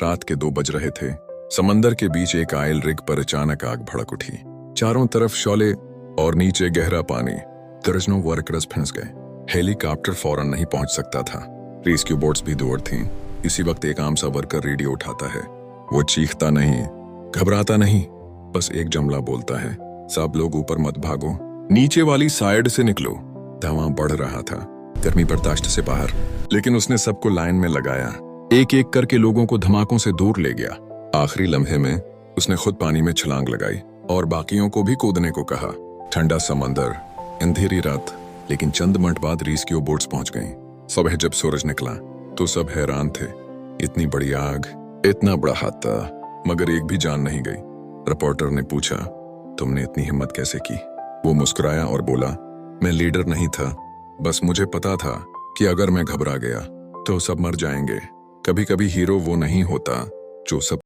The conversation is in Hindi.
रात के 2 बज रहे थे। समंदर के बीच एक आयल रिग पर अचानक आग भड़क उठी। चारों तरफ शोले और नीचे गहरा पानी। दर्जनों वर्कर्स फंस गए। हेलीकॉप्टर फौरन नहीं पहुंच सकता था। रेस्क्यू बोट्स भी दूर थीं। इसी वक्त एक आम सा वर्कर रेडियो उठाता है। वो चीखता नहीं, घबराता नहीं, बस एक जुमला बोलता है, सब लोग ऊपर मत भागो, नीचे वाली साइड से निकलो। धुआं बढ़ रहा था, गर्मी बर्दाश्त से बाहर, लेकिन उसने सबको लाइन में लगाया। एक एक करके लोगों को धमाकों से दूर ले गया। आखिरी लम्हे में उसने खुद पानी में छलांग लगाई और बाकियों को भी कूदने को कहा। ठंडा समंदर, अंधेरी रात, लेकिन चंद मिनट बाद रेस्क्यू बोट्स पहुंच गईं। सुबह जब सूरज निकला तो सब हैरान थे। इतनी बड़ी आग, इतना बड़ा हादसा, मगर एक भी जान नहीं गई। रिपोर्टर ने पूछा, तुमने इतनी हिम्मत कैसे की? वो मुस्कुराया और बोला, मैं लीडर नहीं था, बस मुझे पता था कि अगर मैं घबरा गया तो सब मर जाएंगे। कभी कभी हीरो वो नहीं होता जो सब